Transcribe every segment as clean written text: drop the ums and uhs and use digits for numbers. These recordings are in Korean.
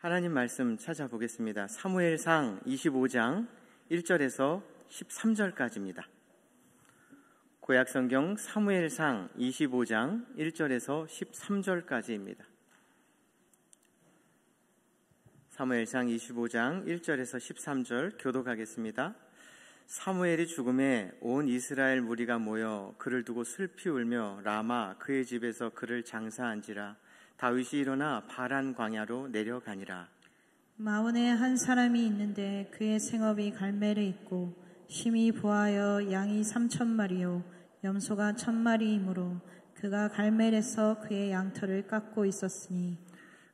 하나님 말씀 찾아보겠습니다. 사무엘상 25장 1절에서 13절까지입니다. 구약성경 사무엘상 25장 1절에서 13절까지입니다. 사무엘상 25장 1절에서 13절 교독하겠습니다. 사무엘이 죽음에 온 이스라엘 무리가 모여 그를 두고 슬피 울며 라마 그의 집에서 그를 장사한지라. 다윗이 일어나 바란 광야로 내려가니라. 마온에 한 사람이 있는데 그의 생업이 갈멜에 있고 심히 부하여 양이 3,000마리요 염소가 1,000마리이므로 그가 갈멜에서 그의 양털을 깎고 있었으니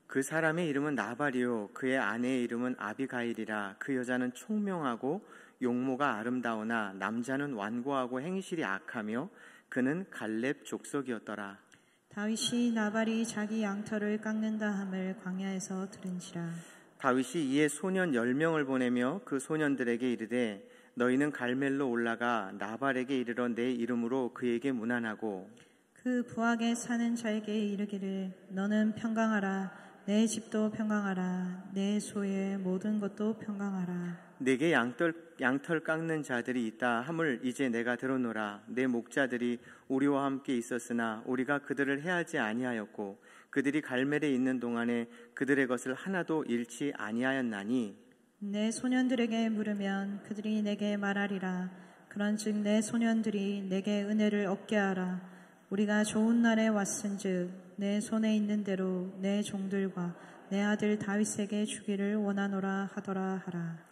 그 사람의 이름은 나발이요 그의 아내의 이름은 아비가일이라. 그 여자는 총명하고 용모가 아름다우나 남자는 완고하고 행실이 악하며 그는 갈렙 족속이었더라. 다윗이 나발이 자기 양털을 깎는다 함을 광야에서 들은지라. 다윗이 이에 소년 10명을 보내며 그 소년들에게 이르되 너희는 갈멜로 올라가 나발에게 이르러 내 이름으로 그에게 문안하고 그 부하게 사는 자에게 이르기를 너는 평강하라. 내 집도 평강하라. 내 소의 모든 것도 평강하라. 내게 양털 깎는 자들이 있다 함을 이제 내가 들었노라. 내 목자들이 우리와 함께 있었으나 우리가 그들을 해하지 아니하였고 그들이 갈멜에 있는 동안에 그들의 것을 하나도 잃지 아니하였나니 내 소년들에게 물으면 그들이 내게 말하리라. 그런즉 내 소년들이 내게 은혜를 얻게 하라. 우리가 좋은 날에 왔은즉 내 손에 있는 대로 내 종들과 내 아들 다윗에게 주기를 원하노라 하더라 하라.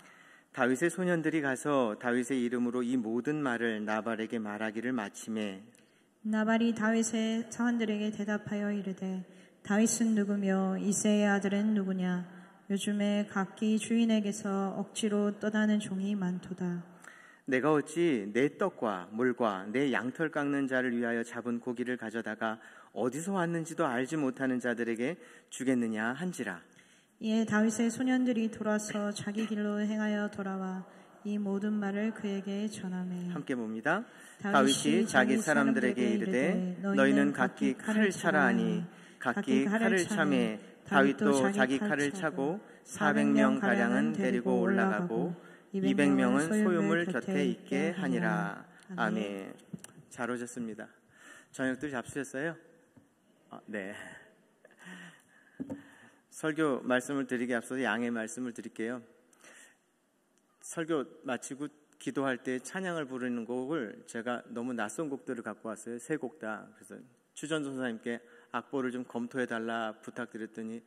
다윗의 소년들이 가서 다윗의 이름으로 이 모든 말을 나발에게 말하기를 마치매 나발이 다윗의 사환들에게 대답하여 이르되 다윗은 누구며 이새의 아들은 누구냐. 요즘에 각기 주인에게서 억지로 떠나는 종이 많도다. 내가 어찌 내 떡과 물과 내 양털 깎는 자를 위하여 잡은 고기를 가져다가 어디서 왔는지도 알지 못하는 자들에게 주겠느냐 한지라. 이에 다윗의 소년들이 돌아서 자기 길로 행하여 돌아와 이 모든 말을 그에게 전하매 함께 봅니다. 다윗이 자기 사람들에게 이르되 너희는 각기 칼을 차라 하니 각기 칼을 차매 다윗도 자기 칼을 차고 400명 가량은 데리고 올라가고 200명은 소유물 곁에 있게 하니라. 아멘. 잘 오셨습니다. 저녁들 잡수셨어요? 네. 설교 말씀을 드리기 앞서서 양해 말씀을 드릴게요. 설교 마치고 기도할 때 찬양을 부르는 곡을 제가 너무 낯선 곡들을 갖고 왔어요. 세 곡 다. 그래서 추전 선사님께 악보를 좀 검토해달라 부탁드렸더니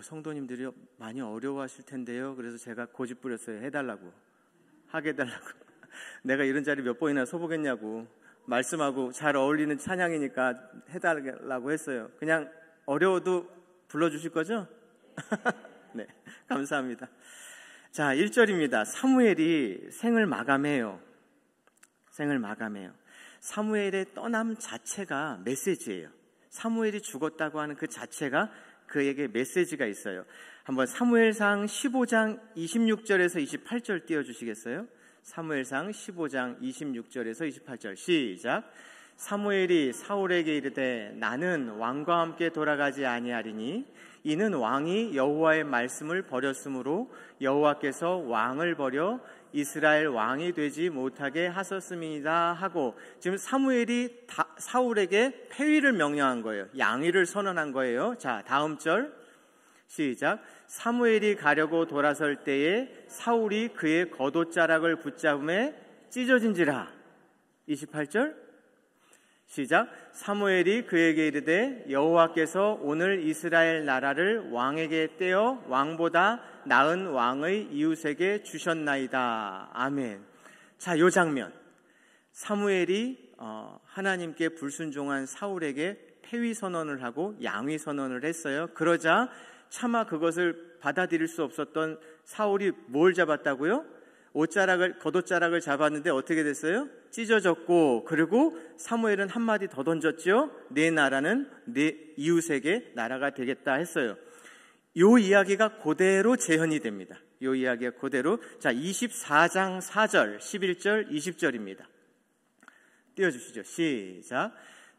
성도님들이 많이 어려워하실 텐데요. 그래서 제가 고집 부렸어요. 해달라고. 하게 해달라고. 내가 이런 자리 몇 번이나 서보겠냐고. 말씀하고 잘 어울리는 찬양이니까 해달라고 했어요. 그냥 어려워도 불러주실 거죠? 네, 감사합니다. 자, 1절입니다. 사무엘이 생을 마감해요. 생을 마감해요. 사무엘의 떠남 자체가 메시지예요. 사무엘이 죽었다고 하는 그 자체가 그에게 메시지가 있어요. 한번 사무엘상 15장 26절에서 28절 띄워주시겠어요? 사무엘상 15장 26절에서 28절 시작. 사무엘이 사울에게 이르되 나는 왕과 함께 돌아가지 아니하리니 이는 왕이 여호와의 말씀을 버렸으므로 여호와께서 왕을 버려 이스라엘 왕이 되지 못하게 하셨음이다 하고 지금 사무엘이 사울에게 폐위를 명령한 거예요. 양위를 선언한 거예요. 자, 다음 절 시작. 사무엘이 가려고 돌아설 때에 사울이 그의 겉옷자락을 붙잡음에 찢어진지라. 28절 시작. 사무엘이 그에게 이르되 여호와께서 오늘 이스라엘 나라를 왕에게 떼어 왕보다 나은 왕의 이웃에게 주셨나이다. 아멘. 자, 요 장면. 사무엘이 하나님께 불순종한 사울에게 폐위 선언을 하고 양위 선언을 했어요. 그러자 차마 그것을 받아들일 수 없었던 사울이 뭘 잡았다고요? 겉옷자락을 잡았는데 어떻게 됐어요? 찢어졌고, 그리고 사무엘은 한마디 더 던졌죠. 내 나라는 내 이웃에게 나라가 되겠다 했어요. 요 이야기가 그대로 재현이 됩니다. 요 이야기가 그대로. 자, 24장 4절, 11절, 20절입니다. 띄워주시죠. 시작.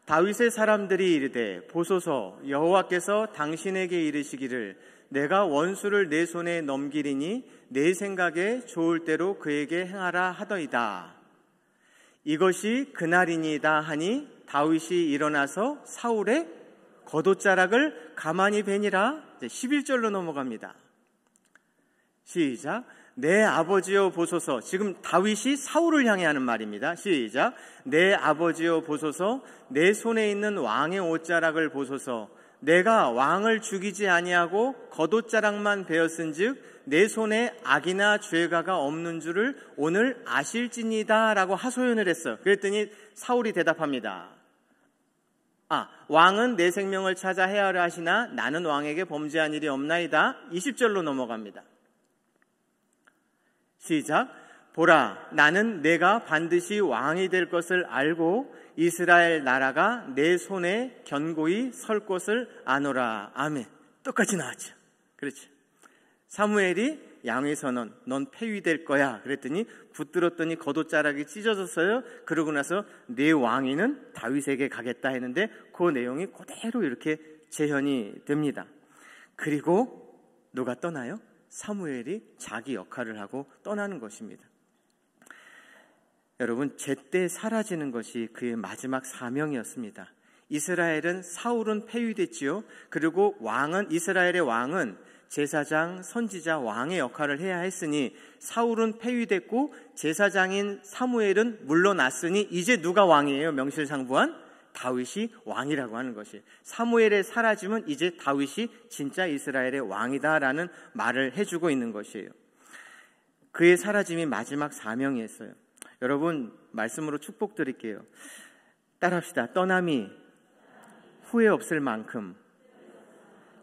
다윗의 사람들이 이르되 보소서 여호와께서 당신에게 이르시기를 내가 원수를 내 손에 넘기리니 내 생각에 좋을 대로 그에게 행하라 하더이다. 이것이 그날이니이다 하니 다윗이 일어나서 사울의 겉옷자락을 가만히 베니라. 11절로 넘어갑니다. 시작. 내 아버지여 보소서. 지금 다윗이 사울을 향해 하는 말입니다. 시작. 내 아버지여 보소서. 내 손에 있는 왕의 옷자락을 보소서. 내가 왕을 죽이지 아니하고 겉옷자락만 베었은즉 내 손에 악이나 죄가가 없는 줄을 오늘 아실지니이다 라고 하소연을 했어요. 그랬더니 사울이 대답합니다. 왕은 내 생명을 찾아 헤아려 하시나 나는 왕에게 범죄한 일이 없나이다. 20절로 넘어갑니다. 시작. 보라, 나는 내가 반드시 왕이 될 것을 알고 이스라엘 나라가 내 손에 견고히 설 것을 아노라. 아멘. 똑같이 나왔죠. 그렇죠. 사무엘이 양의 선언, 넌 폐위될 거야. 그랬더니 붙들었더니 겉옷자락이 찢어졌어요. 그러고 나서 내 왕위는 다윗에게 가겠다 했는데 그 내용이 그대로 이렇게 재현이 됩니다. 그리고 누가 떠나요? 사무엘이 자기 역할을 하고 떠나는 것입니다. 여러분, 제때 사라지는 것이 그의 마지막 사명이었습니다. 이스라엘은 사울은 폐위됐지요. 그리고 이스라엘의 왕은 제사장, 선지자, 왕의 역할을 해야 했으니 사울은 폐위됐고 제사장인 사무엘은 물러났으니 이제 누가 왕이에요? 명실상부한 다윗이 왕이라고 하는 것이. 사무엘의 사라짐은 이제 다윗이 진짜 이스라엘의 왕이다라는 말을 해주고 있는 것이에요. 그의 사라짐이 마지막 사명이었어요. 여러분, 말씀으로 축복드릴게요. 따라합시다. 떠남이 후회 없을 만큼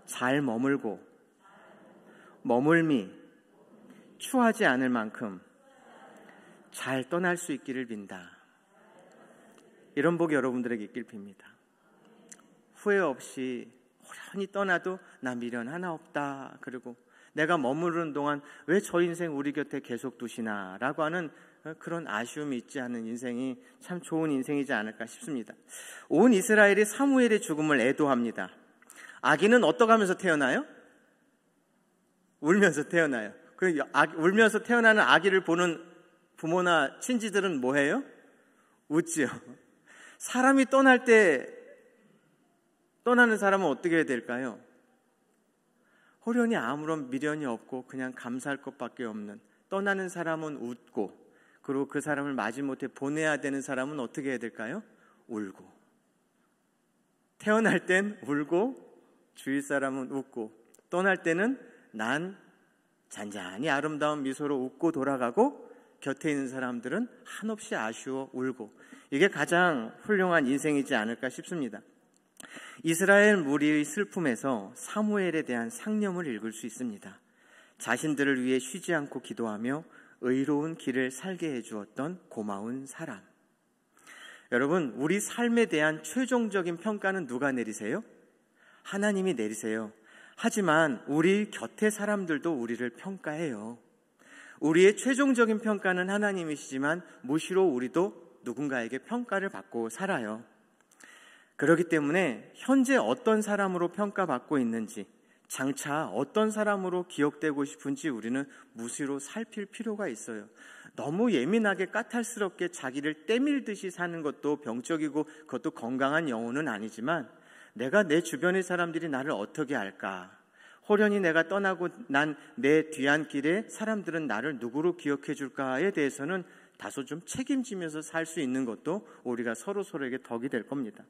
잘 머물고 머물미 추하지 않을 만큼 잘 떠날 수 있기를 빈다. 이런 복이 여러분들에게 있길 빕니다. 후회 없이 호련히 떠나도 나 미련 하나 없다. 그리고 내가 머무르는 동안 왜 저 인생 우리 곁에 계속 두시나 라고 하는 그런 아쉬움이 있지 않은 인생이 참 좋은 인생이지 않을까 싶습니다. 온 이스라엘이 사무엘의 죽음을 애도합니다. 아기는 어떠하면서 태어나요? 울면서 태어나요. 울면서 태어나는 아기를 보는 부모나 친지들은 뭐 해요? 웃지요. 사람이 떠날 때 떠나는 사람은 어떻게 해야 될까요? 호련히 아무런 미련이 없고 그냥 감사할 것밖에 없는, 떠나는 사람은 웃고, 그리고 그 사람을 마지못해 보내야 되는 사람은 어떻게 해야 될까요? 울고. 태어날 땐 울고 주위 사람은 웃고, 떠날 때는 난 잔잔히 아름다운 미소로 웃고 돌아가고 곁에 있는 사람들은 한없이 아쉬워 울고. 이게 가장 훌륭한 인생이지 않을까 싶습니다. 이스라엘 무리의 슬픔에서 사무엘에 대한 상념을 읽을 수 있습니다. 자신들을 위해 쉬지 않고 기도하며 의로운 길을 살게 해주었던 고마운 사람. 여러분, 우리 삶에 대한 최종적인 평가는 누가 내리세요? 하나님이 내리세요. 하지만 우리 곁의 사람들도 우리를 평가해요. 우리의 최종적인 평가는 하나님이시지만 무시로 우리도 누군가에게 평가를 받고 살아요. 그렇기 때문에 현재 어떤 사람으로 평가받고 있는지, 장차 어떤 사람으로 기억되고 싶은지 우리는 무시로 살필 필요가 있어요. 너무 예민하게 까탈스럽게 자기를 때밀듯이 사는 것도 병적이고 그것도 건강한 영혼은 아니지만, 내가 내 주변의 사람들이 나를 어떻게 알까? 호련히 내가 떠나고 난 내 뒤안길에 사람들은 나를 누구로 기억해 줄까에 대해서는 다소 좀 책임지면서 살 수 있는 것도 우리가 서로에게 덕이 될 겁니다.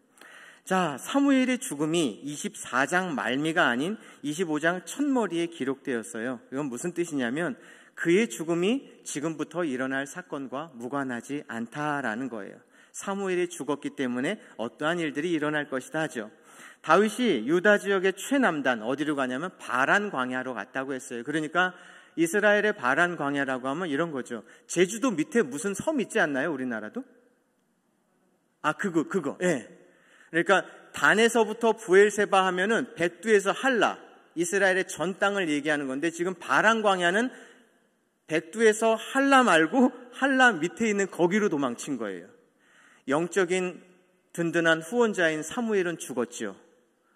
자, 사무엘의 죽음이 24장 말미가 아닌 25장 첫머리에 기록되었어요. 이건 무슨 뜻이냐면 그의 죽음이 지금부터 일어날 사건과 무관하지 않다라는 거예요. 사무엘이 죽었기 때문에 어떠한 일들이 일어날 것이다 하죠. 다윗이 유다 지역의 최남단, 어디로 가냐면 바란 광야로 갔다고 했어요. 그러니까 이스라엘의 바란 광야라고 하면 이런 거죠. 제주도 밑에 무슨 섬 있지 않나요? 우리나라도? 그거. 예. 그러니까 단에서부터 부엘세바 하면은 백두에서 할라, 이스라엘의 전 땅을 얘기하는 건데, 지금 바란 광야는 백두에서 할라 말고 할라 밑에 있는 거기로 도망친 거예요. 영적인 든든한 후원자인 사무엘은 죽었죠.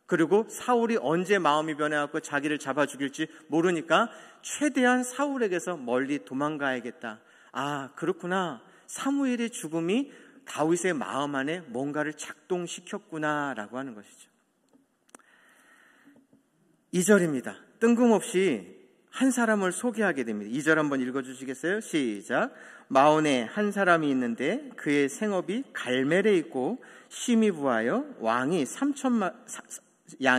그리고 사울이 언제 마음이 변해갖고 자기를 잡아 죽일지 모르니까 최대한 사울에게서 멀리 도망가야겠다. 아, 그렇구나. 사무엘의 죽음이 다윗의 마음 안에 뭔가를 작동시켰구나라고 하는 것이죠. 2절입니다. 뜬금없이 한 사람을 소개하게 됩니다. 2절 한번 읽어주시겠어요? 시작. 마온에 한 사람이 있는데 그의 생업이 갈멜에 있고 심히 부하여 양이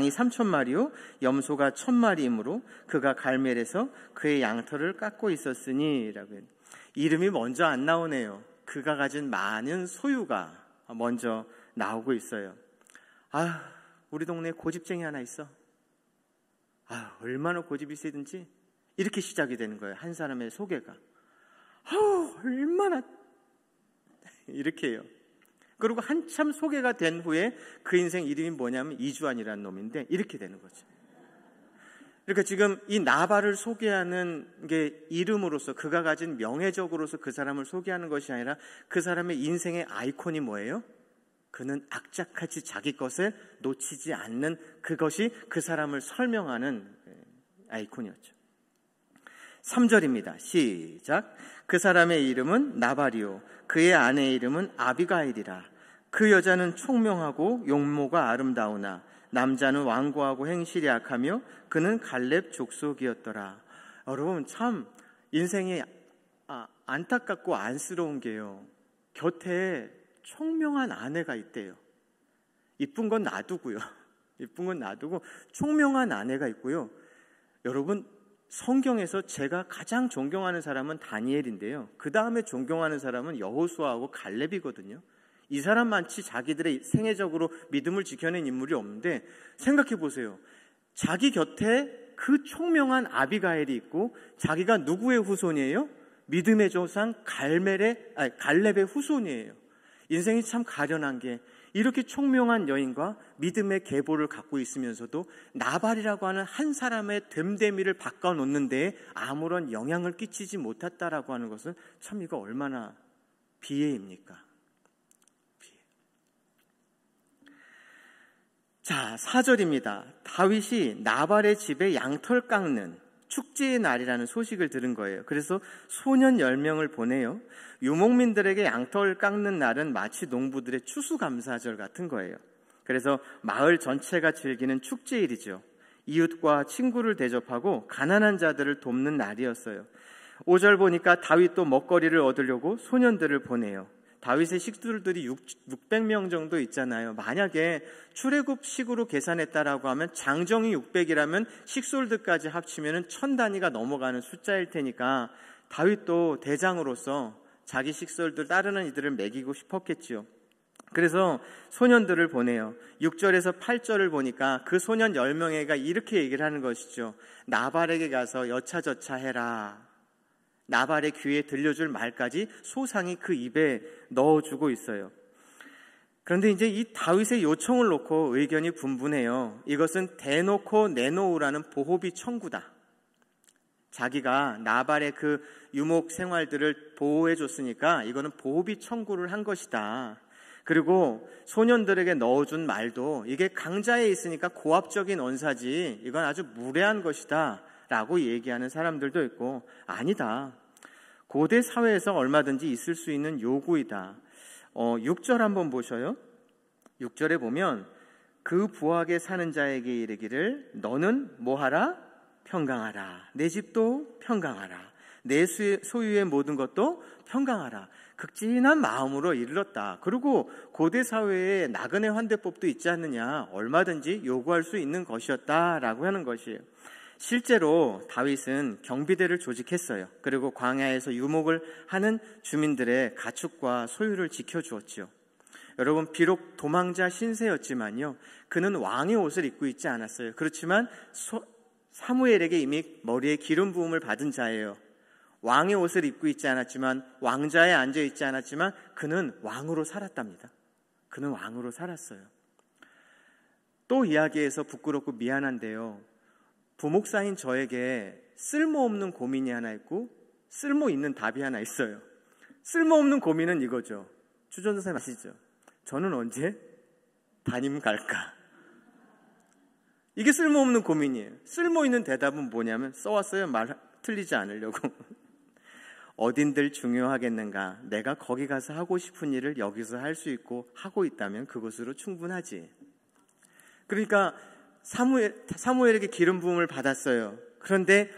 3,000마리요 염소가 1,000마리이므로 그가 갈멜에서 그의 양털을 깎고 있었으니 라고 해요. 이름이 먼저 안 나오네요. 그가 가진 많은 소유가 먼저 나오고 있어요. 아, 우리 동네에 고집쟁이 하나 있어. 아, 얼마나 고집이 세든지 이렇게 시작이 되는 거예요. 한 사람의 소개가. 얼마나 이렇게 해요. 그리고 한참 소개가 된 후에 그 인생 이름이 뭐냐면 이주환이라는 놈인데 이렇게 되는 거죠. 그러니까 지금 이 나발을 소개하는 게 이름으로서 그가 가진 명예적으로서 그 사람을 소개하는 것이 아니라 그 사람의 인생의 아이콘이 뭐예요? 그는 악착같이 자기 것을 놓치지 않는 그것이 그 사람을 설명하는 아이콘이었죠. 3절입니다. 시작. 그 사람의 이름은 나발이요 그의 아내의 이름은 아비가일이라. 그 여자는 총명하고 용모가 아름다우나 남자는 완고하고 행실이 악하며 그는 갈렙 족속이었더라. 여러분 참 인생이 안타깝고 안쓰러운 게요. 곁에 총명한 아내가 있대요. 이쁜 건 놔두고요. 이쁜 건 놔두고 총명한 아내가 있고요. 여러분 성경에서 제가 가장 존경하는 사람은 다니엘인데요. 그 다음에 존경하는 사람은 여호수아하고 갈렙이거든요. 이 사람만치 자기들의 생애적으로 믿음을 지켜낸 인물이 없는데 생각해 보세요. 자기 곁에 그 총명한 아비가일이 있고 자기가 누구의 후손이에요? 믿음의 조상 갈렙의 후손이에요. 인생이 참 가련한 게 이렇게 총명한 여인과 믿음의 계보를 갖고 있으면서도 나발이라고 하는 한 사람의 됨됨이를 바꿔놓는 데에 아무런 영향을 끼치지 못했다라고 하는 것은 참 이거 얼마나 비애입니까? 비애. 자, 4절입니다. 다윗이 나발의 집에 양털 깎는 축제의 날이라는 소식을 들은 거예요. 그래서 소년 10명을 보내요. 유목민들에게 양털 깎는 날은 마치 농부들의 추수감사절 같은 거예요. 그래서 마을 전체가 즐기는 축제일이죠. 이웃과 친구를 대접하고 가난한 자들을 돕는 날이었어요. 5절 보니까 다윗도 먹거리를 얻으려고 소년들을 보내요. 다윗의 식술들이 600명 정도 있잖아요. 만약에 출애굽식으로 계산했다라고 하면 장정이 600이라면 식솔들까지 합치면 1000단위가 넘어가는 숫자일 테니까 다윗도 대장으로서 자기 식솔들 따르는 이들을 먹이고 싶었겠지요. 그래서 소년들을 보내요. 6절에서 8절을 보니까 그 소년 10명에게 이렇게 얘기를 하는 것이죠. 나발에게 가서 여차저차 해라. 나발의 귀에 들려줄 말까지 소상히 그 입에 넣어주고 있어요. 그런데 이제 이 다윗의 요청을 놓고 의견이 분분해요. 이것은 대놓고 내놓으라는 보호비 청구다. 자기가 나발의 그 유목 생활들을 보호해 줬으니까 이거는 보호비 청구를 한 것이다. 그리고 소년들에게 넣어준 말도 이게 강자에 있으니까 고압적인 언사지 이건 아주 무례한 것이다 라고 얘기하는 사람들도 있고 아니다. 고대 사회에서 얼마든지 있을 수 있는 요구이다. 6절 한번 보셔요. 6절에 보면 그 부하게 사는 자에게 이르기를 너는 뭐하라? 평강하라. 내 집도 평강하라. 내 소유의 모든 것도 평강하라. 극진한 마음으로 이르렀다. 그리고 고대 사회에 나그네 환대법도 있지 않느냐. 얼마든지 요구할 수 있는 것이었다라고 하는 것이에요. 실제로 다윗은 경비대를 조직했어요. 그리고 광야에서 유목을 하는 주민들의 가축과 소유를 지켜주었지요. 여러분 비록 도망자 신세였지만요. 그는 왕의 옷을 입고 있지 않았어요. 그렇지만 사무엘에게 이미 머리에 기름 부음을 받은 자예요. 왕의 옷을 입고 있지 않았지만 왕자에 앉아 있지 않았지만 그는 왕으로 살았답니다. 그는 왕으로 살았어요. 또 이야기해서 부끄럽고 미안한데요. 부목사인 저에게 쓸모없는 고민이 하나 있고 쓸모있는 답이 하나 있어요. 쓸모없는 고민은 이거죠. 추전도사님 아시죠? 저는 언제 담임 갈까? 이게 쓸모없는 고민이에요. 쓸모있는 대답은 뭐냐면 써왔어요. 말 틀리지 않으려고. 어딘들 중요하겠는가. 내가 거기 가서 하고 싶은 일을 여기서 할 수 있고 하고 있다면 그것으로 충분하지. 그러니까 사무엘에게 기름 부음을 받았어요. 그런데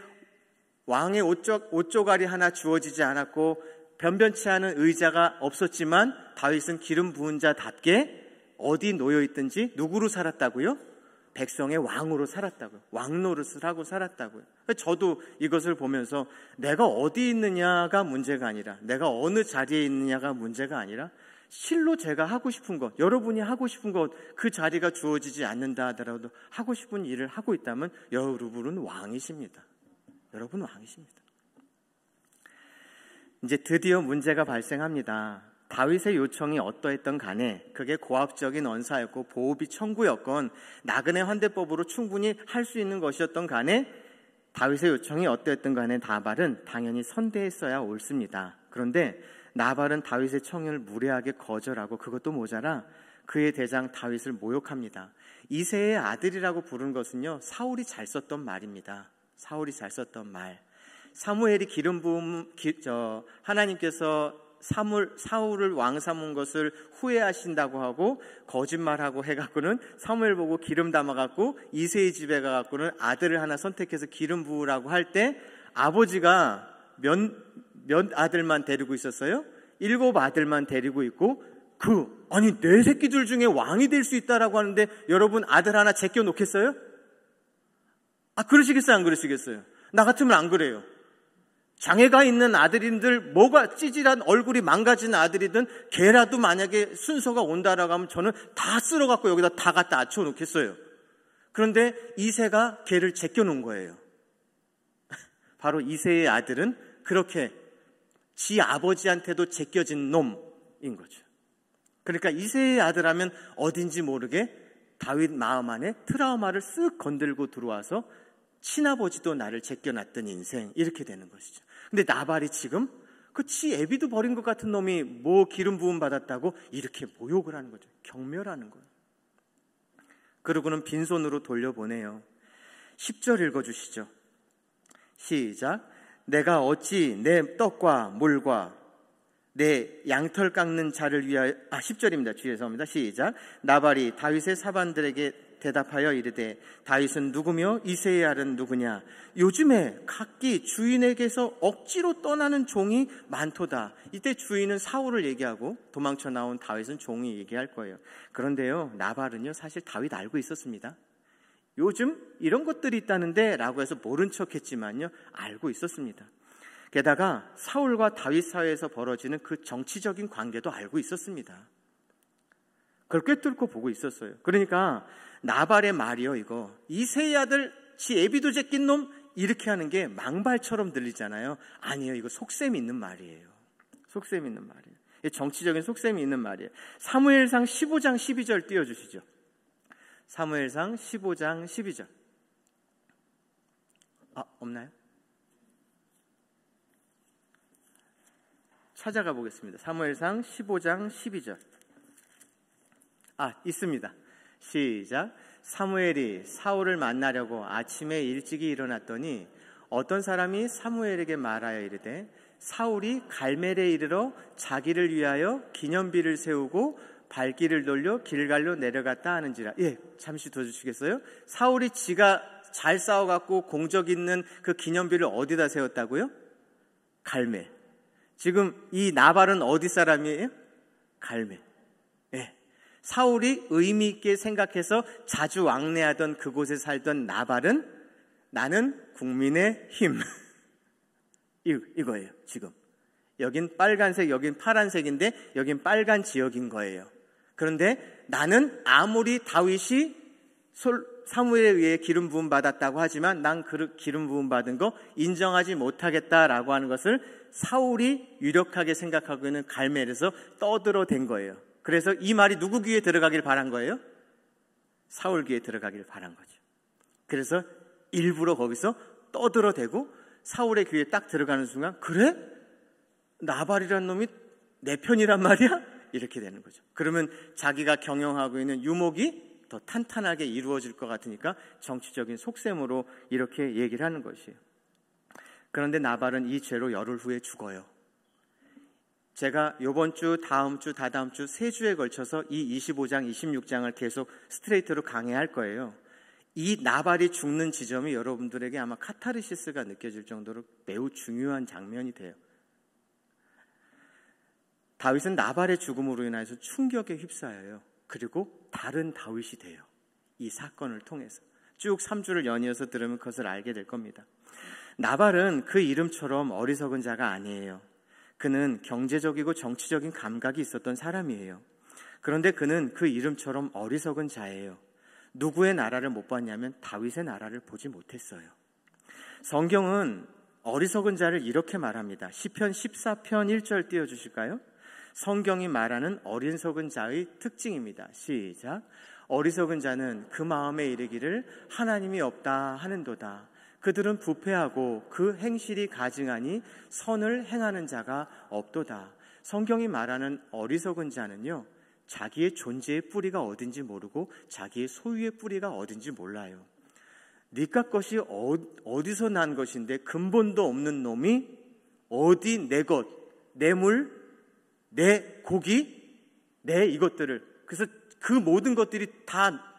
왕의 옷조가리 하나 주어지지 않았고 변변치 않은 의자가 없었지만 다윗은 기름 부은 자답게 어디 놓여있든지 누구로 살았다고요? 백성의 왕으로 살았다고요. 왕노릇을 하고 살았다고요. 저도 이것을 보면서 내가 어디 있느냐가 문제가 아니라, 내가 어느 자리에 있느냐가 문제가 아니라 실로 제가 하고 싶은 것, 여러분이 하고 싶은 것, 그 자리가 주어지지 않는다 하더라도 하고 싶은 일을 하고 있다면 여러분은 왕이십니다. 여러분 왕이십니다. 이제 드디어 문제가 발생합니다. 다윗의 요청이 어떠했던 간에 그게 고압적인 언사였고 보호비 청구였건 나그네 환대법으로 충분히 할 수 있는 것이었던 간에 다윗의 요청이 어떠했던 간에 나발은 당연히 선대했어야 옳습니다. 그런데 나발은 다윗의 청을 무례하게 거절하고 그것도 모자라 그의 대장 다윗을 모욕합니다. 이새의 아들이라고 부른 것은요, 사울이 잘 썼던 말입니다. 사울이 잘 썼던 말. 사무엘이 기름 부음, 하나님께서 사울을 왕 삼은 것을 후회하신다고 하고 거짓말하고 해갖고는 사무엘 보고 기름 담아갖고 이새의 집에 가갖고는 아들을 하나 선택해서 기름 부으라고 할 때 아버지가 몇 아들만 데리고 있었어요? 7 아들만 데리고 있고 아니 내 새끼들 중에 왕이 될 수 있다라고 하는데 여러분 아들 하나 제껴 놓겠어요? 그러시겠어요? 안 그러시겠어요? 나 같으면 안 그래요. 장애가 있는 아들인들, 뭐가 찌질한 얼굴이 망가진 아들이든 걔라도 만약에 순서가 온다라고 하면 저는 다 쓸어갖고 여기다 다 갖다 앉혀 놓겠어요. 그런데 이새가 걔를 제껴 놓은 거예요. 바로 이새의 아들은 그렇게 지 아버지한테도 제껴진 놈인 거죠. 그러니까 이새의 아들 하면 어딘지 모르게 다윗 마음 안에 트라우마를 쓱 건들고 들어와서 친아버지도 나를 제껴놨던 인생, 이렇게 되는 것이죠. 근데 나발이 지금 지 애비도 버린 것 같은 놈이 뭐 기름 부음 받았다고 이렇게 모욕을 하는 거죠. 경멸하는 거예요. 그러고는 빈손으로 돌려보내요. 10절 읽어주시죠. 시작. 내가 어찌 내 떡과 물과 내 양털 깎는 자를 위하여 10절입니다. 죄송합니다. 시작. 나발이 다윗의 사반들에게 대답하여 이르되 다윗은 누구며 이새의 아들은 누구냐? 요즘에 각기 주인에게서 억지로 떠나는 종이 많도다. 이때 주인은 사울을 얘기하고 도망쳐 나온 다윗은 종이 얘기할 거예요. 그런데요, 나발은요 사실 다윗 알고 있었습니다. 요즘 이런 것들이 있다는데 라고 해서 모른 척했지만요 알고 있었습니다. 게다가 사울과 다윗 사이에서 벌어지는 그 정치적인 관계도 알고 있었습니다. 그걸 꿰뚫고 보고 있었어요. 그러니까 나발의 말이요, 이거 이새의 아들 지 애비도 제낀 놈, 이렇게 하는 게 망발처럼 들리잖아요. 아니에요, 이거 속셈이 있는 말이에요. 속셈이 있는 말이에요. 정치적인 속셈이 있는 말이에요. 사무엘상 15장 12절 띄워주시죠. 사무엘상 15장 12절. 없나요? 찾아가 보겠습니다. 사무엘상 15장 12절. 있습니다. 시작. 사무엘이 사울을 만나려고 아침에 일찍이 일어났더니 어떤 사람이 사무엘에게 말하여 이르되 사울이 갈멜에 이르러 자기를 위하여 기념비를 세우고 발길을 돌려 길갈로 내려갔다 하는지라. 잠시 더 주시겠어요? 사울이 지가 잘 싸워갖고 공적 있는 그 기념비를 어디다 세웠다고요? 갈멜. 지금 이 나발은 어디 사람이에요? 갈멜. 사울이 의미 있게 생각해서 자주 왕래하던 그곳에 살던 나발은 나는 국민의 힘. 이거예요, 지금. 여긴 빨간색, 여긴 파란색인데 여긴 빨간 지역인 거예요. 그런데 나는 아무리 다윗이 사무엘에 의해 기름 부음 받았다고 하지만 난 그 기름 부음 받은 거 인정하지 못하겠다라고 하는 것을 사울이 유력하게 생각하고 있는 갈멜에서 떠들어댄 거예요. 그래서 이 말이 누구 귀에 들어가길 바란 거예요? 사울 귀에 들어가길 바란 거죠. 그래서 일부러 거기서 떠들어대고 사울의 귀에 딱 들어가는 순간, 그래? 나발이란 놈이 내 편이란 말이야? 이렇게 되는 거죠. 그러면 자기가 경영하고 있는 유목이 더 탄탄하게 이루어질 것 같으니까 정치적인 속셈으로 이렇게 얘기를 하는 것이에요. 그런데 나발은 이 죄로 열흘 후에 죽어요. 제가 이번 주, 다음 주, 다다음 주 3주에 걸쳐서 이 25장, 26장을 계속 스트레이트로 강해할 거예요. 이 나발이 죽는 지점이 여러분들에게 아마 카타르시스가 느껴질 정도로 매우 중요한 장면이 돼요. 다윗은 나발의 죽음으로 인해서 충격에 휩싸여요. 그리고 다른 다윗이 돼요. 이 사건을 통해서. 쭉 3주를 연이어서 들으면 그것을 알게 될 겁니다. 나발은 그 이름처럼 어리석은 자가 아니에요. 그는 경제적이고 정치적인 감각이 있었던 사람이에요. 그런데 그는 그 이름처럼 어리석은 자예요. 누구의 나라를 못 봤냐면 다윗의 나라를 보지 못했어요. 성경은 어리석은 자를 이렇게 말합니다. 시편 14편 1절 띄워주실까요? 성경이 말하는 어리석은 자의 특징입니다. 시작. 어리석은 자는 그 마음에 이르기를 하나님이 없다 하는도다. 그들은 부패하고 그 행실이 가증하니 선을 행하는 자가 없도다. 성경이 말하는 어리석은 자는요, 자기의 존재의 뿌리가 어딘지 모르고 자기의 소유의 뿌리가 어딘지 몰라요. 니까 것이 어디서 난 것인데 근본도 없는 놈이 어디 내 것, 내 물, 내 고기, 내 이것들을, 그래서 그 모든 것들이 다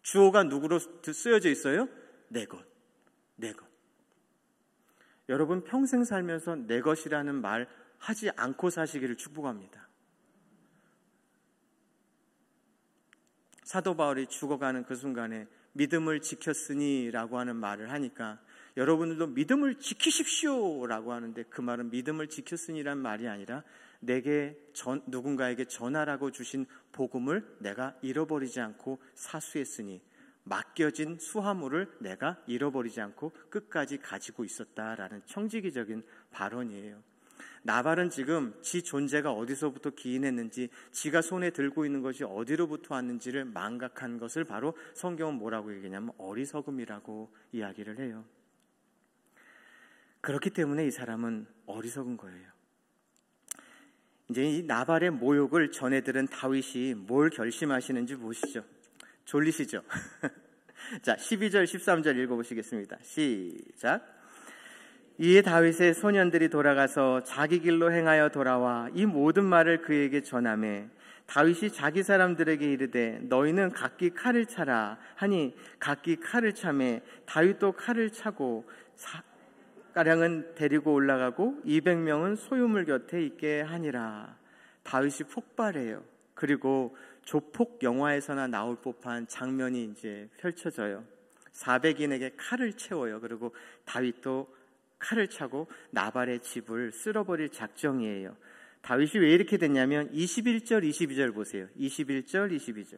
주어가 누구로 쓰여져 있어요? 내 것, 내 것. 여러분 평생 살면서 내 것이라는 말 하지 않고 사시기를 축복합니다. 사도 바울이 죽어가는 그 순간에 믿음을 지켰으니 라고 하는 말을 하니까 여러분들도 믿음을 지키십시오 라고 하는데, 그 말은 믿음을 지켰으니란 말이 아니라 내게 누군가에게 전하라고 주신 복음을 내가 잃어버리지 않고 사수했으니, 맡겨진 수화물을 내가 잃어버리지 않고 끝까지 가지고 있었다라는 청지기적인 발언이에요. 나발은 지금 지 존재가 어디서부터 기인했는지, 지가 손에 들고 있는 것이 어디로부터 왔는지를 망각한 것을 바로 성경은 뭐라고 얘기하냐면 어리석음이라고 이야기를 해요. 그렇기 때문에 이 사람은 어리석은 거예요. 이제 이 나발의 모욕을 전해들은 다윗이 뭘 결심하시는지 보시죠. 졸리시죠? 자, 12절 13절 읽어보시겠습니다. 시작. 이에 다윗의 소년들이 돌아가서 자기 길로 행하여 돌아와 이 모든 말을 그에게 전하매, 다윗이 자기 사람들에게 이르되 너희는 각기 칼을 차라 하니 각기 칼을 차매 다윗도 칼을 차고 가량은 데리고 올라가고 200명은 소유물 곁에 있게 하니라. 다윗이 폭발해요. 그리고 조폭 영화에서나 나올 법한 장면이 이제 펼쳐져요. 400인에게 칼을 채워요. 그리고 다윗도 칼을 차고 나발의 집을 쓸어버릴 작정이에요. 다윗이 왜 이렇게 됐냐면 21절 22절 보세요. 21절 22절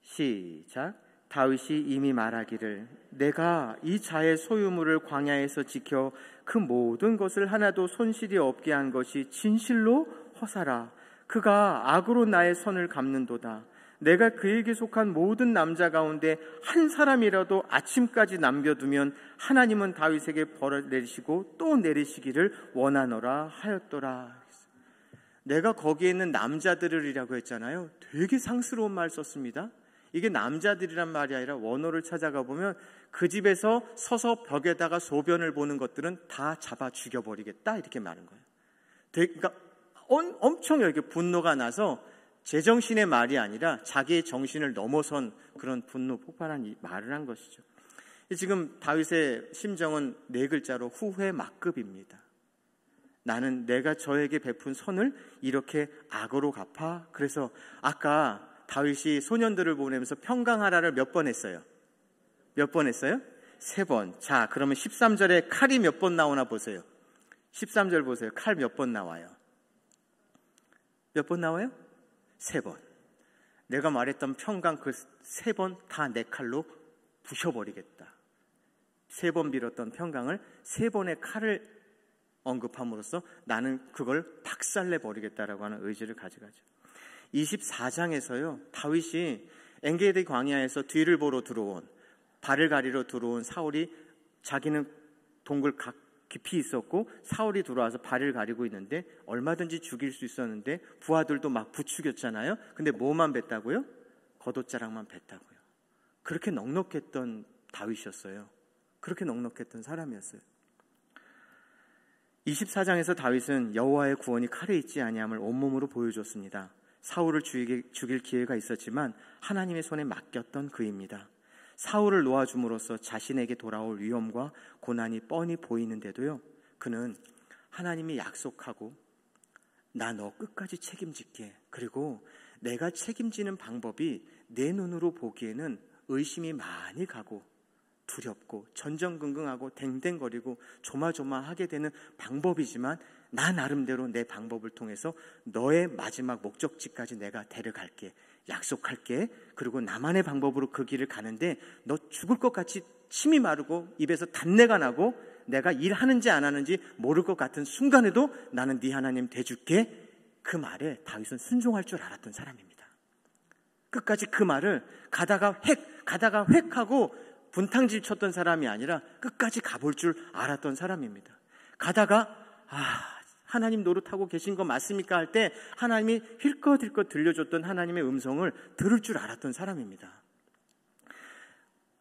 시작. 다윗이 이미 말하기를 내가 이 자의 소유물을 광야에서 지켜 그 모든 것을 하나도 손실이 없게 한 것이 진실로 허사라. 그가 악으로 나의 선을 갚는도다. 내가 그에게 속한 모든 남자 가운데 한 사람이라도 아침까지 남겨두면 하나님은 다윗에게 벌을 내리시고 또 내리시기를 원하노라 하였더라. 내가 거기에 있는 남자들이라고 했잖아요. 되게 상스러운 말 썼습니다. 이게 남자들이란 말이 아니라 원어를 찾아가 보면 그 집에서 서서 벽에다가 소변을 보는 것들은 다 잡아 죽여버리겠다 이렇게 말한 거예요. 그러니까 엄청 이렇게 분노가 나서 제정신의 말이 아니라 자기의 정신을 넘어선 그런 분노 폭발한 말을 한 것이죠. 지금 다윗의 심정은 4글자로 후회 막급입니다. 나는 내가 저에게 베푼 선을 이렇게 악으로 갚아. 그래서 아까 다윗이 소년들을 보내면서 평강하라를 몇 번 했어요? 몇 번 했어요? 3번. 자, 그러면 13절에 칼이 몇 번 나오나 보세요. 13절 보세요. 칼 몇 번 나와요? 몇 번 나와요? 3번. 내가 말했던 평강 그 3번 다 내 칼로 부셔버리겠다. 3번 빌었던 평강을 3번의 칼을 언급함으로써 나는 그걸 박살내버리겠다라고 하는 의지를 가져가죠. 24장에서요, 다윗이 엔게디 광야에서 뒤를 보러 들어온, 발을 가리러 들어온 사울이 자기는 동굴 깊이 있었고 사울이 들어와서 발을 가리고 있는데 얼마든지 죽일 수 있었는데 부하들도 막 부추겼잖아요. 근데 뭐만 뱉다고요? 겉옷자락만 뱉다고요. 그렇게 넉넉했던 다윗이었어요. 그렇게 넉넉했던 사람이었어요. 24장에서 다윗은 여호와의 구원이 칼에 있지 아니함을 온몸으로 보여줬습니다. 사울을 죽일 기회가 있었지만 하나님의 손에 맡겼던 그입니다. 사울을 놓아줌으로써 자신에게 돌아올 위험과 고난이 뻔히 보이는데도요, 그는 하나님이 약속하고 나 너 끝까지 책임질게, 그리고 내가 책임지는 방법이 내 눈으로 보기에는 의심이 많이 가고 두렵고 전전긍긍하고 댕댕거리고 조마조마하게 되는 방법이지만 나 나름대로 내 방법을 통해서 너의 마지막 목적지까지 내가 데려갈게, 약속할게. 그리고 나만의 방법으로 그 길을 가는데 너 죽을 것 같이 침이 마르고 입에서 단내가 나고 내가 일하는지 안 하는지 모를 것 같은 순간에도 나는 네 하나님 돼줄게. 그 말에 다윗은 순종할 줄 알았던 사람입니다. 끝까지 그 말을 가다가 획 하고 분탕질 쳤던 사람이 아니라 끝까지 가볼 줄 알았던 사람입니다. 가다가 하나님 노릇하고 계신 거 맞습니까? 할 때 하나님이 힐끗힐끗 들려줬던 하나님의 음성을 들을 줄 알았던 사람입니다.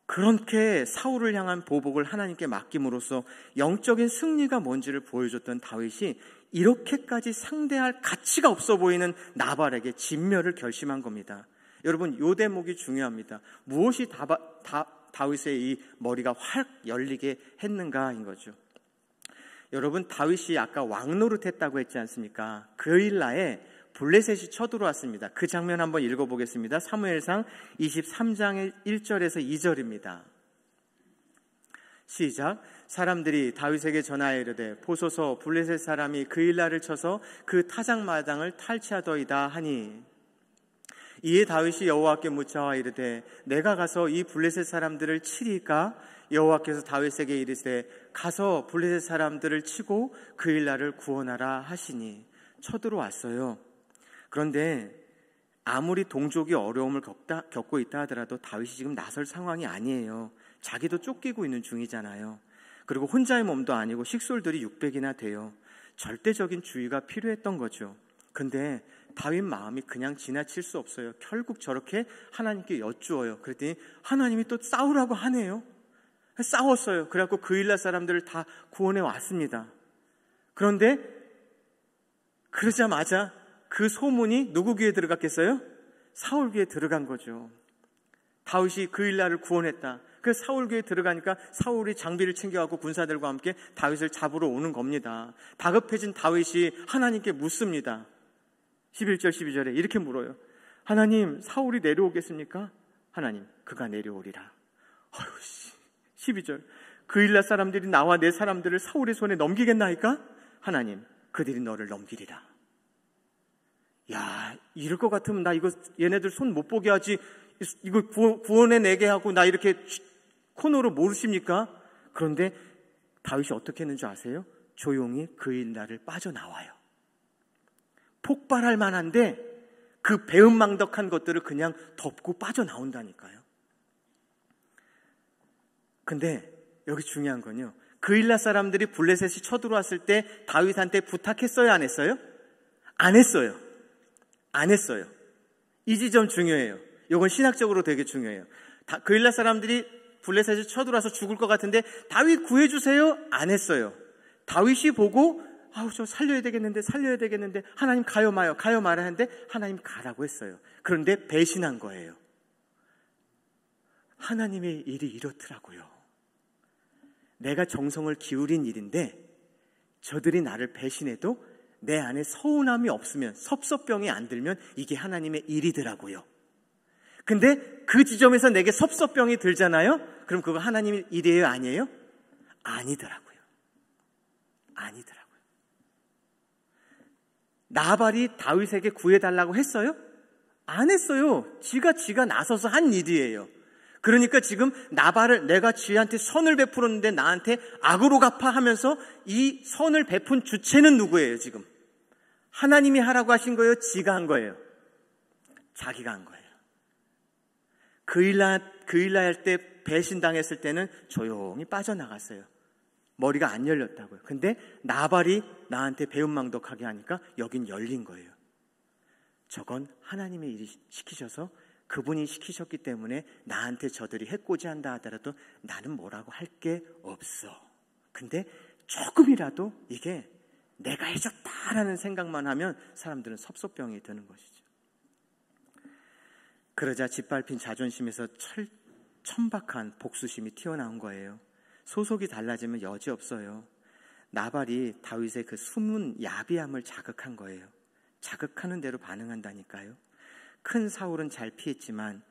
그렇게 사울을 향한 보복을 하나님께 맡김으로써 영적인 승리가 뭔지를 보여줬던 다윗이 이렇게까지 상대할 가치가 없어 보이는 나발에게 진멸을 결심한 겁니다. 여러분, 이 대목이 중요합니다. 무엇이 다윗의 이 머리가 확 열리게 했는가인 거죠. 여러분, 다윗이 아까 왕노릇했다고 했지 않습니까? 그 일날에 블레셋이 쳐들어왔습니다. 그 장면 한번 읽어보겠습니다. 사무엘상 23장의 1절에서 2절입니다. 시작. 사람들이 다윗에게 전하여 이르되 보소서 블레셋 사람이 그 일날을 쳐서 그 타작마당을 탈취하더이다 하니, 이에 다윗이 여호와께 묻자와 이르되 내가 가서 이 블레셋 사람들을 치리까? 여호와께서 다윗에게 이르시되 가서 블레셋 사람들을 치고 그 일날을 구원하라 하시니 쳐들어왔어요. 그런데 아무리 동족이 어려움을 겪고 있다 하더라도 다윗이 지금 나설 상황이 아니에요. 자기도 쫓기고 있는 중이잖아요. 그리고 혼자의 몸도 아니고 식솔들이 600이나 돼요. 절대적인 주의가 필요했던 거죠. 근데 다윗 마음이 그냥 지나칠 수 없어요. 결국 저렇게 하나님께 여쭈어요. 그랬더니 하나님이 또 싸우라고 하네요. 싸웠어요. 그래갖고 그 일날 사람들을 다 구원해 왔습니다. 그런데 그러자마자 그 소문이 누구 귀에 들어갔겠어요? 사울 귀에 들어간 거죠. 다윗이 그 일날을 구원했다. 그래서 사울 귀에 들어가니까 사울이 장비를 챙겨가고 군사들과 함께 다윗을 잡으러 오는 겁니다. 다급해진 다윗이 하나님께 묻습니다. 11절 12절에 이렇게 물어요. 하나님, 사울이 내려오겠습니까? 하나님, 그가 내려오리라. 12절. 그 일날 사람들이 나와 내 사람들을 사울의 손에 넘기겠나이까? 하나님, 그들이 너를 넘기리라. 야, 이럴 것 같으면 나 이거 얘네들 손 못 보게 하지, 이거 구원해 내게 하고 나 이렇게 코너로 모르십니까? 그런데 다윗이 어떻게 했는 줄 아세요? 조용히 그 일날을 빠져나와요. 폭발할 만한데 그 배은망덕한 것들을 그냥 덮고 빠져나온다니까요. 근데 여기 중요한 건요, 그 일날 사람들이 블레셋이 쳐들어왔을 때 다윗한테 부탁했어요? 안 했어요? 안 했어요. 안 했어요. 이 지점 중요해요. 이건 신학적으로 되게 중요해요. 그 일날 사람들이 블레셋이 쳐들어와서 죽을 것 같은데 다윗 구해주세요? 안 했어요. 다윗이 보고 저 살려야 되겠는데 하나님 가요 마요 하는데 하나님 가라고 했어요. 그런데 배신한 거예요. 하나님의 일이 이렇더라고요. 내가 정성을 기울인 일인데 저들이 나를 배신해도 내 안에 서운함이 없으면, 섭섭병이 안 들면 이게 하나님의 일이더라고요. 근데 그 지점에서 내게 섭섭병이 들잖아요? 그럼 그거 하나님의 일이에요? 아니에요? 아니더라고요. 나발이 다윗에게 구해달라고 했어요? 안 했어요. 지가 나서서 한 일이에요. 그러니까 지금 나발을 내가 지한테 선을 베풀었는데 나한테 악으로 갚아 하면서 이 선을 베푼 주체는 누구예요? 지금 하나님이 하라고 하신 거예요? 지가 한 거예요? 자기가 한 거예요. 그 일날 할 때 배신당했을 때는 조용히 빠져나갔어요. 머리가 안 열렸다고요. 근데 나발이 나한테 배은망덕하게 하니까 여긴 열린 거예요. 저건 하나님의 일이 시키셔서 그분이 시키셨기 때문에 나한테 저들이 해코지한다 하더라도 나는 뭐라고 할 게 없어. 근데 조금이라도 이게 내가 해줬다라는 생각만 하면 사람들은 섭섭병이 드는 것이죠. 그러자 짓밟힌 자존심에서 천박한 복수심이 튀어나온 거예요. 소속이 달라지면 여지없어요. 나발이 다윗의 그 숨은 야비함을 자극한 거예요. 자극하는 대로 반응한다니까요. 큰 사울은 잘 피했지만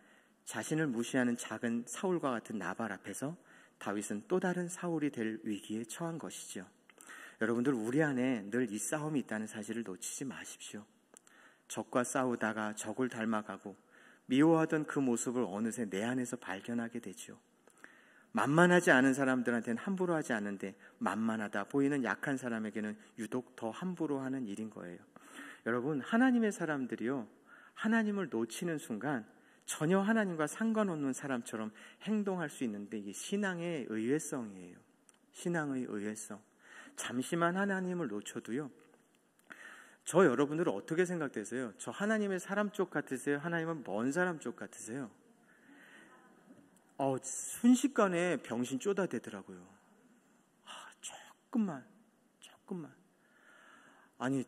자신을 무시하는 작은 사울과 같은 나발 앞에서 다윗은 또 다른 사울이 될 위기에 처한 것이죠. 여러분들, 우리 안에 늘 이 싸움이 있다는 사실을 놓치지 마십시오. 적과 싸우다가 적을 닮아가고 미워하던 그 모습을 어느새 내 안에서 발견하게 되죠. 만만하지 않은 사람들한테는 함부로 하지 않는데 만만하다 보이는 약한 사람에게는 유독 더 함부로 하는 일인 거예요. 여러분, 하나님의 사람들이요, 하나님을 놓치는 순간 전혀 하나님과 상관없는 사람처럼 행동할 수 있는데 이게 신앙의 의외성이에요. 신앙의 의외성. 잠시만 하나님을 놓쳐도요, 저 여러분들은 어떻게 생각되세요? 저 하나님의 사람 쪽 같으세요? 하나님은 먼 사람 쪽 같으세요? 순식간에 병신 쪼다대더라고요. 조금만. 아니,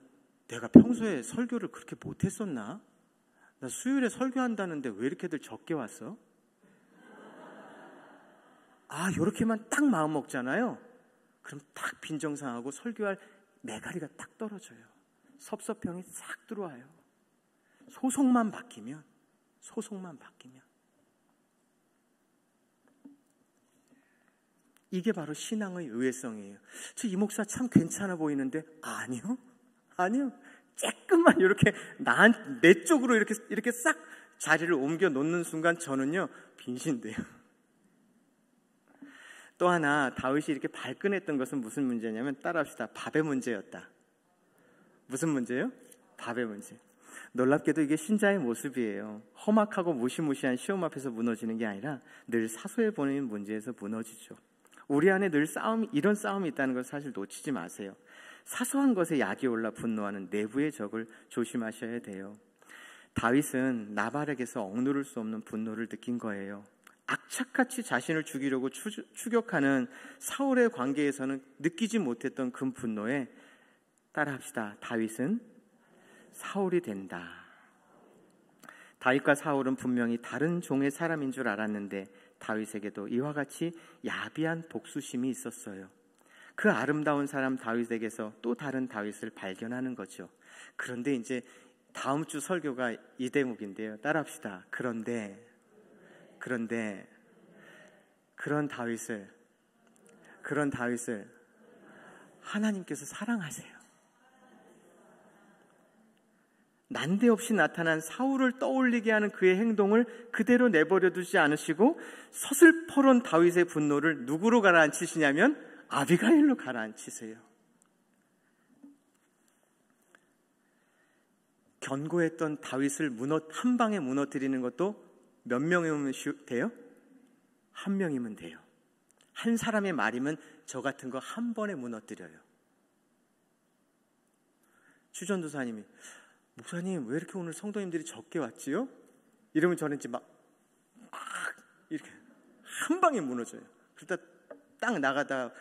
내가 평소에 설교를 그렇게 못했었나? 나 수요일에 설교한다는데 왜 이렇게들 적게 왔어? 요렇게만 딱 마음 먹잖아요. 그럼 딱 빈정상하고 설교할 매가리가 딱 떨어져요. 섭섭병이 싹 들어와요. 소속만 바뀌면. 이게 바로 신앙의 의외성이에요. 저 이 목사 참 괜찮아 보이는데 아니요. 조금만 이렇게 내 쪽으로 이렇게 싹 자리를 옮겨 놓는 순간 저는요 빈신돼요. 또 하나, 다윗이 이렇게 발끈했던 것은 무슨 문제냐면, 따라합시다. 밥의 문제였다. 무슨 문제요? 밥의 문제. 놀랍게도 이게 신자의 모습이에요. 험악하고 무시무시한 시험 앞에서 무너지는 게 아니라 늘 사소해 보이는 문제에서 무너지죠. 우리 안에 늘 이런 싸움이 있다는 걸 사실 놓치지 마세요. 사소한 것에 약이 올라 분노하는 내부의 적을 조심하셔야 돼요. 다윗은 나발에게서 억누를 수 없는 분노를 느낀 거예요. 악착같이 자신을 죽이려고 추격하는 사울의 관계에서는 느끼지 못했던 그 분노에, 따라합시다. 다윗은 사울이 된다. 다윗과 사울은 분명히 다른 종의 사람인 줄 알았는데 다윗에게도 이와 같이 야비한 복수심이 있었어요. 그 아름다운 사람 다윗에게서 또 다른 다윗을 발견하는 거죠. 그런데 이제 다음 주 설교가 이 대목인데요. 따라합시다. 그런데 그런 다윗을 하나님께서 사랑하세요. 난데없이 나타난 사울을 떠올리게 하는 그의 행동을 그대로 내버려 두지 않으시고 서슬퍼런 다윗의 분노를 누구로 가라앉히시냐면 아비가일로 가라앉히세요. 견고했던 다윗을 한 방에 무너뜨리는 것도 몇 명이면 돼요? 한 명이면 돼요. 한 사람의 말이면 저 같은 거 한 번에 무너뜨려요. 추전도사님이, 목사님 왜 이렇게 오늘 성도님들이 적게 왔지요? 이러면 저는 이제 막 이렇게 한 방에 무너져요. 그러다 딱 나가다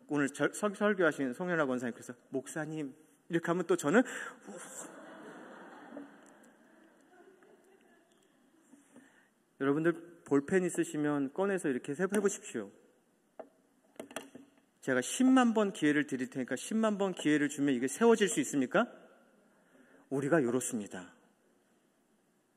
오늘 설교하시는 송현아 권사님께서 목사님 이렇게 하면 또 저는 여러분들 볼펜 있으시면 꺼내서 이렇게 해보십시오. 제가 10만 번 기회를 드릴 테니까 10만 번 기회를 주면 이게 세워질 수 있습니까? 우리가 이렇습니다.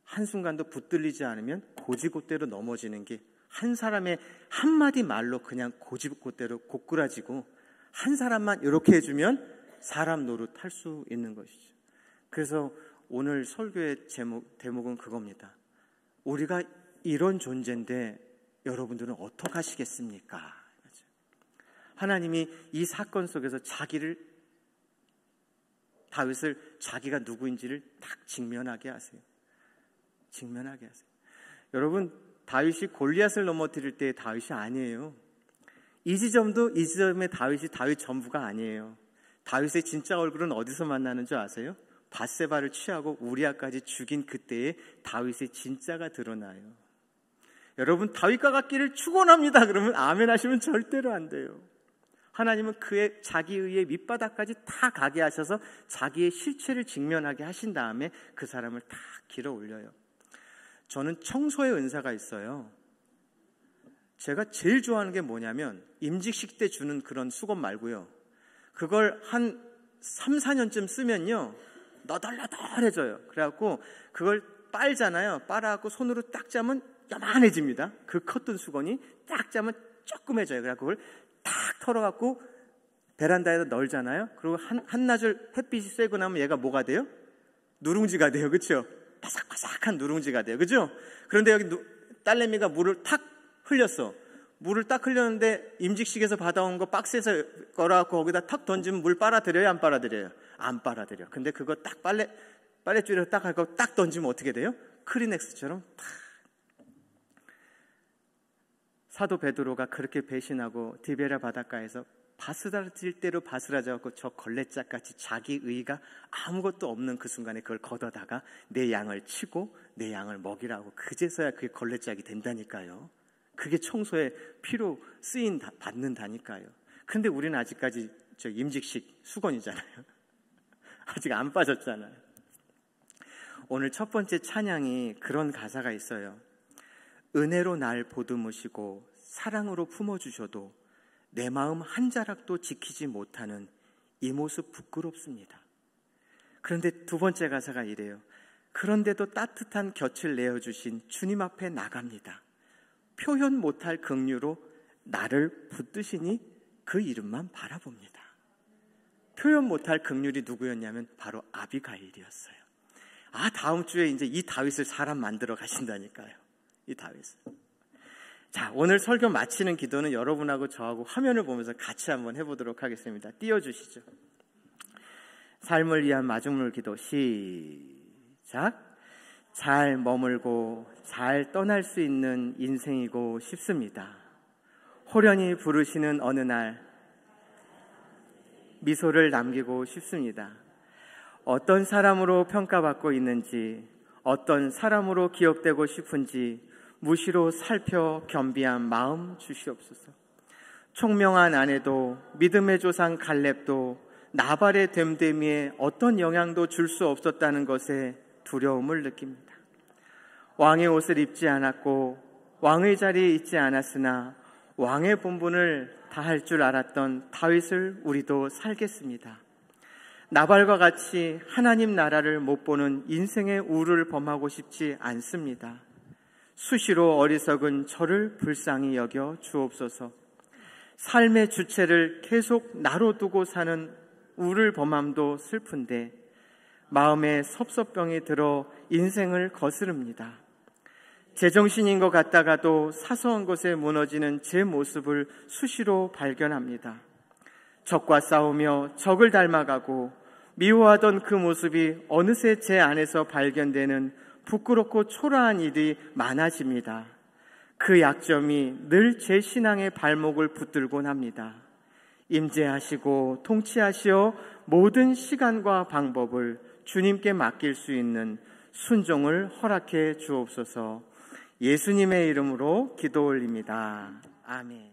한순간도 붙들리지 않으면 고지곳대로 넘어지는 게, 한 사람의 한마디 말로 그냥 고지곳대로 고꾸라지고, 한 사람만 이렇게 해주면 사람 노릇할 수 있는 것이죠. 그래서 오늘 설교의 대목은 그겁니다. 우리가 이런 존재인데 여러분들은 어떻게 하시겠습니까? 하나님이 이 사건 속에서 다윗을 자기가 누구인지를 딱 직면하게 하세요. 여러분, 다윗이 골리앗을 넘어뜨릴 때의 다윗이 아니에요. 이 지점의 다윗 전부가 아니에요. 다윗의 진짜 얼굴은 어디서 만나는 줄 아세요? 밧세바를 취하고 우리아까지 죽인 그때의 다윗의 진짜가 드러나요. 여러분, 다윗과 같기를 축원합니다. 그러면 아멘 하시면 절대로 안 돼요. 하나님은 그의 자기의의 밑바닥까지 다 가게 하셔서 자기의 실체를 직면하게 하신 다음에 그 사람을 다 길어 올려요. 저는 청소의 은사가 있어요. 제가 제일 좋아하는 게 뭐냐면 임직식 때 주는 그런 수건 말고요. 그걸 한 3, 4년쯤 쓰면요 너덜너덜해져요. 그래갖고 그걸 빨잖아요. 빨아갖고 손으로 딱 짜면 요만해집니다. 그 컸던 수건이 딱 짜면 조그매져요. 그래갖고 그걸 탁 털어갖고 베란다에다 널잖아요. 그리고 한나절 햇빛이 쐬고 나면 얘가 뭐가 돼요? 누룽지가 돼요. 그렇죠? 바삭바삭한 누룽지가 돼요. 그죠? 그런데 여기 딸내미가 물을 탁 흘렸어. 물을 딱 흘렸는데 임직식에서 받아온 거 박스에서 걸어갖고 거기다 탁 던지면 물 빨아들여요? 안 빨아들여요? 안 빨아들여. 근데 그거 딱 빨래줄에 딱 하고 딱 던지면 어떻게 돼요? 크리넥스처럼 탁. 사도 베드로가 그렇게 배신하고 디베라 바닷가에서 바스라질 대로 바스라져갖고 저 걸레짝같이 자기 의가 아무것도 없는 그 순간에 그걸 걷어다가 내 양을 치고 내 양을 먹이라고 그제서야 그게 걸레짝이 된다니까요. 그게 청소에 피로 쓰인 받는다니까요. 근데 우리는 아직까지 저 임직식 수건이잖아요. 아직 안 빠졌잖아요. 오늘 첫 번째 찬양이 그런 가사가 있어요. 은혜로 날 보듬으시고 사랑으로 품어주셔도 내 마음 한 자락도 지키지 못하는 이 모습 부끄럽습니다. 그런데 두 번째 가사가 이래요. 그런데도 따뜻한 곁을 내어주신 주님 앞에 나갑니다. 표현 못할 긍휼로 나를 붙드시니 그 이름만 바라봅니다. 표현 못할 긍휼이 누구였냐면 바로 아비가일이었어요. 다음 주에 이제 이 다윗을 사람 만들어 가신다니까요. 이 다윗을. 자, 오늘 설교 마치는 기도는 여러분하고 저하고 화면을 보면서 같이 한번 해보도록 하겠습니다. 띄워주시죠. 삶을 위한 마중물 기도 시작. 잘 머물고 잘 떠날 수 있는 인생이고 싶습니다. 호련히 부르시는 어느 날 미소를 남기고 싶습니다. 어떤 사람으로 평가받고 있는지, 어떤 사람으로 기억되고 싶은지 무시로 살펴 겸비한 마음 주시옵소서. 총명한 아내도 믿음의 조상 갈렙도 나발의 됨됨이에 어떤 영향도 줄 수 없었다는 것에 두려움을 느낍니다. 왕의 옷을 입지 않았고 왕의 자리에 있지 않았으나 왕의 본분을 다할 줄 알았던 다윗을 우리도 살겠습니다. 나발과 같이 하나님 나라를 못 보는 인생의 우를 범하고 싶지 않습니다. 수시로 어리석은 저를 불쌍히 여겨 주옵소서. 삶의 주체를 계속 나로 두고 사는 우를 범함도 슬픈데 마음에 섭섭병이 들어 인생을 거스릅니다. 제정신인 것 같다가도 사소한 것에 무너지는 제 모습을 수시로 발견합니다. 적과 싸우며 적을 닮아가고 미워하던 그 모습이 어느새 제 안에서 발견되는 부끄럽고 초라한 일이 많아집니다. 그 약점이 늘 제 신앙의 발목을 붙들곤 합니다. 임재하시고 통치하시어 모든 시간과 방법을 주님께 맡길 수 있는 순종을 허락해 주옵소서. 예수님의 이름으로 기도 올립니다. 아멘.